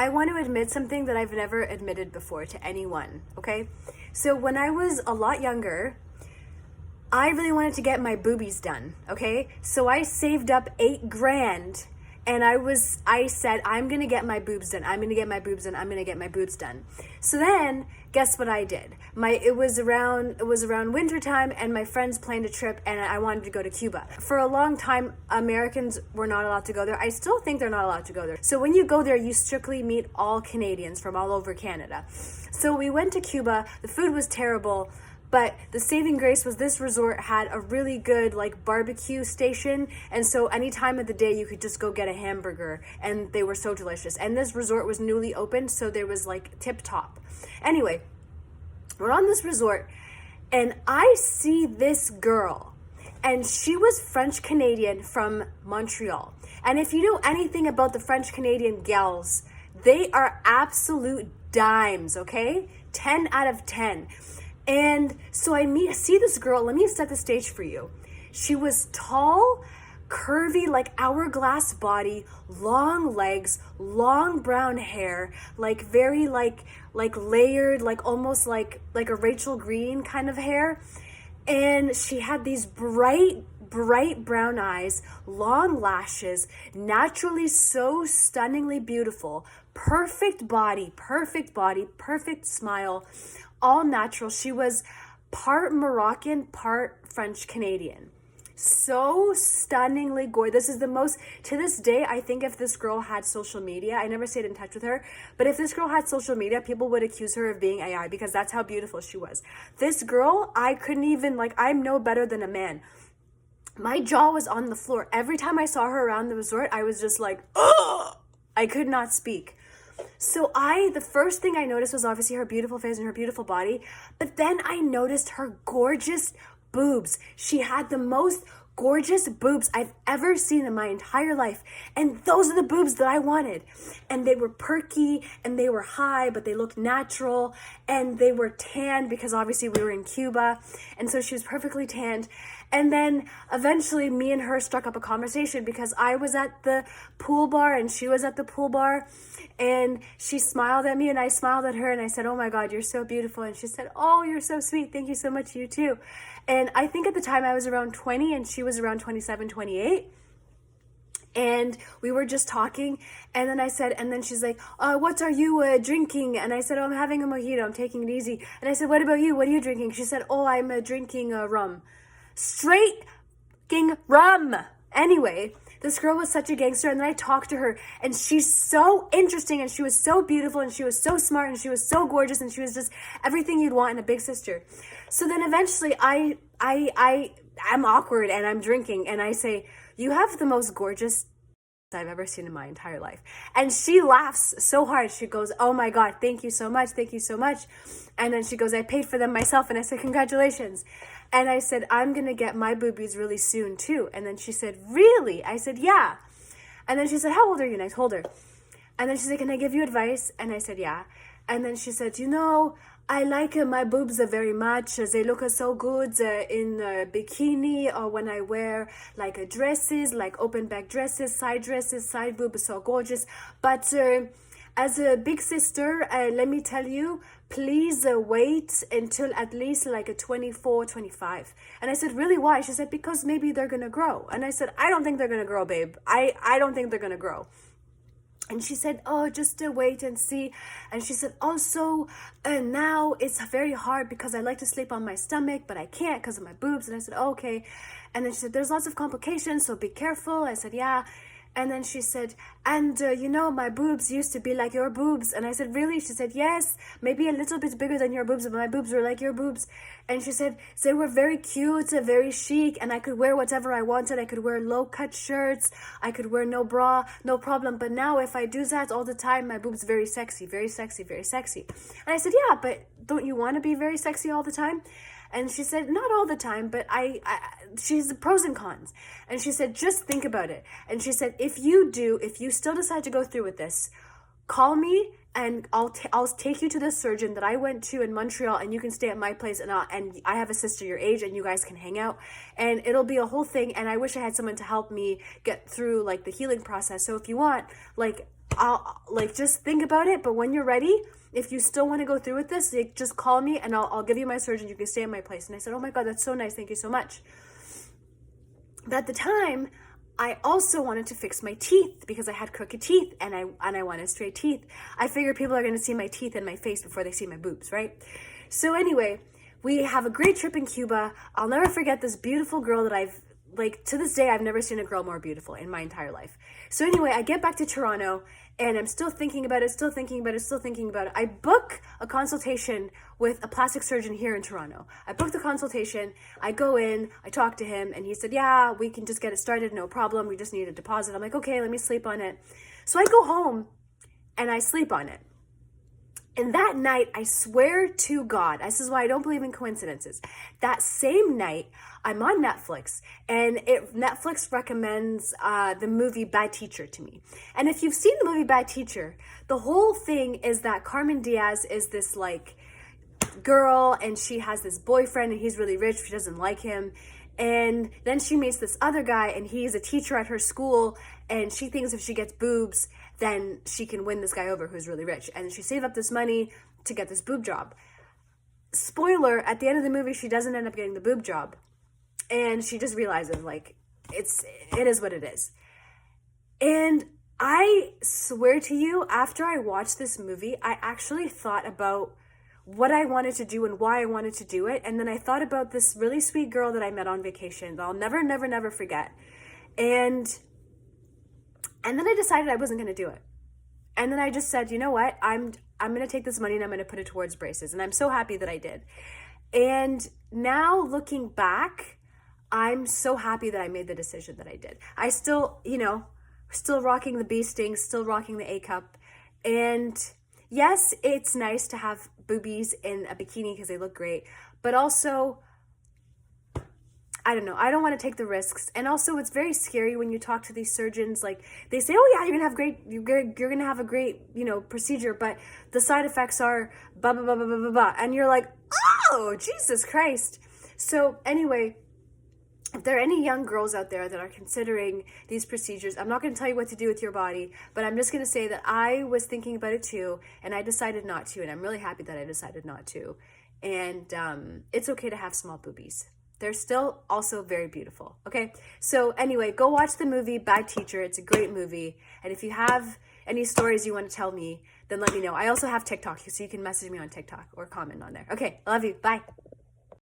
I want to admit something that I've never admitted before to anyone, okay? So when I was a lot younger, I really wanted to get my boobies done, okay? So I saved up 8 grand and I said, I'm gonna get my boobs done. I'm gonna get my boobs done. I'm gonna get my boobs done. So then, guess what I did? It was around winter time, and my friends planned a trip, and I wanted to go to Cuba. For a long time, Americans were not allowed to go there. I still think they're not allowed to go there. So when you go there, you strictly meet all Canadians from all over Canada. So we went to Cuba. The food was terrible. But the saving grace was this resort had a really good like barbecue station, and so any time of the day you could just go get a hamburger, and they were so delicious. And this resort was newly opened, so there was like tip top. Anyway, we're on this resort, and I see this girl, and she was French Canadian from Montreal. And if you know anything about the French Canadian gals, they are absolute dimes, okay? 10 out of 10. And so I see this girl. Let me set the stage for you. She was tall, curvy, like hourglass body, long legs, long brown hair, like very like layered, like almost like a Rachel Green kind of hair. And she had these bright brown eyes, long lashes, naturally so stunningly beautiful, perfect body, perfect smile, all natural. She was part Moroccan, part French Canadian. So stunningly gorgeous. This is the most, to this day, I think if this girl had social media, I never stayed in touch with her, but if this girl had social media, people would accuse her of being AI because that's how beautiful she was. This girl, I couldn't even, I'm no better than a man. My jaw was on the floor. Every time I saw her around the resort, I was just like, ugh! I could not speak. So the first thing I noticed was obviously her beautiful face and her beautiful body, but then I noticed her gorgeous boobs. She had the most gorgeous boobs I've ever seen in my entire life. And those are the boobs that I wanted. And they were perky and they were high, but they looked natural, and they were tanned because obviously we were in Cuba. And so she was perfectly tanned. And then eventually me and her struck up a conversation because I was at the pool bar and she was at the pool bar, and she smiled at me and I smiled at her, and I said, oh my God, you're so beautiful. And she said, oh, you're so sweet. Thank you so much. You too. And I think at the time I was around 20 and she was around 27, 28. And we were just talking, and then I said, and then she's like, what are you drinking? And I said, oh, I'm having a mojito. I'm taking it easy. And I said, what about you? What are you drinking? She said, oh, I'm drinking rum. Straight fucking rum. Anyway, this girl was such a gangster, and then I talked to her, and she's so interesting, and she was so beautiful, and she was so smart, and she was so gorgeous, and she was just everything you'd want in a big sister. So then eventually I'm awkward, and I'm drinking, and I say, you have the most gorgeous I've ever seen in my entire life. And she laughs so hard. She goes, oh my God, thank you so much. Thank you so much. And then she goes, I paid for them myself. And I said, congratulations. And I said, I'm going to get my boobies really soon too. And then she said, really? I said, yeah. And then she said, how old are you? And I told her. And then she said, can I give you advice? And I said, yeah. And then she said, I like my boobs very much. They look so good in bikini, or when I wear dresses, like open back dresses, side boobs, so gorgeous. But as a big sister, let me tell you, please wait until at least a 24, 25. And I said, really, why? She said, because maybe they're going to grow. And I said, I don't think they're going to grow, babe. I don't think they're going to grow. And she said, oh, just wait and see. And she said, also, now it's very hard because I like to sleep on my stomach, but I can't because of my boobs. And I said, oh, okay. And then she said, there's lots of complications, so be careful. I said, yeah. And then she said, and my boobs used to be like your boobs. And I said, really? She said, yes, maybe a little bit bigger than your boobs, but my boobs were like your boobs. And she said, they were very cute, very chic, and I could wear whatever I wanted. I could wear low-cut shirts. I could wear no bra, no problem. But now if I do that all the time, my boobs very sexy, very sexy, very sexy. And I said, yeah, but don't you want to be very sexy all the time? And she said, not all the time, but she's the pros and cons. And she said, just think about it. And she said, if you still decide to go through with this, call me and I'll take you to the surgeon that I went to in Montreal, and you can stay at my place, and I have a sister your age, and you guys can hang out, and it'll be a whole thing. And I wish I had someone to help me get through the healing process. So if you want, I'll like just think about it. But when you're ready, if you still want to go through with this, like, just call me and I'll give you my surgeon. You can stay at my place. And I said, oh my God, that's so nice. Thank you so much. But at the time, I also wanted to fix my teeth because I had crooked teeth and I wanted straight teeth. I figured people are going to see my teeth and my face before they see my boobs, right? So anyway, we have a great trip in Cuba. I'll never forget this beautiful girl that I've, like, to this day, I've never seen a girl more beautiful in my entire life. So anyway, I get back to Toronto and I'm still thinking about it. I book a consultation with a plastic surgeon here in Toronto. I booked the consultation. I go in, I talk to him, and he said, yeah, we can just get it started, no problem. We just need a deposit. I'm like, okay, let me sleep on it. So I go home and I sleep on it. And that night, I swear to God, this is why I don't believe in coincidences. That same night, I'm on Netflix, and Netflix recommends the movie Bad Teacher to me. And if you've seen the movie Bad Teacher, the whole thing is that Carmen Diaz is this like girl, and she has this boyfriend, and he's really rich. She doesn't like him. And then she meets this other guy, and he's a teacher at her school, and she thinks if she gets boobs, then she can win this guy over who's really rich. And she saved up this money to get this boob job. Spoiler, at the end of the movie, she doesn't end up getting the boob job. And she just realizes, like, it is what it is. And I swear to you, after I watched this movie, I actually thought about what I wanted to do and why I wanted to do it. And then I thought about this really sweet girl that I met on vacation that I'll never, never, never forget. And then I decided I wasn't going to do it. And then I just said, you know what? I'm going to take this money and I'm going to put it towards braces. And I'm so happy that I did. And now looking back, I'm so happy that I made the decision that I did. I still, still rocking the bee sting, still rocking the A cup. And yes, it's nice to have boobies in a bikini because they look great. But also, I don't know. I don't want to take the risks. And also, it's very scary when you talk to these surgeons. Like, they say, oh yeah, you're going to have a great, procedure, but the side effects are blah, blah, blah, blah, blah, blah, blah. And you're like, oh, Jesus Christ. So anyway, if there are any young girls out there that are considering these procedures, I'm not going to tell you what to do with your body, but I'm just going to say that I was thinking about it too, and I decided not to, and I'm really happy that I decided not to. And it's okay to have small boobies. They're still also very beautiful. Okay, so anyway, go watch the movie Bad Teacher. It's a great movie. And if you have any stories you want to tell me, then let me know. I also have TikTok, so you can message me on TikTok or comment on there. Okay, I love you. Bye.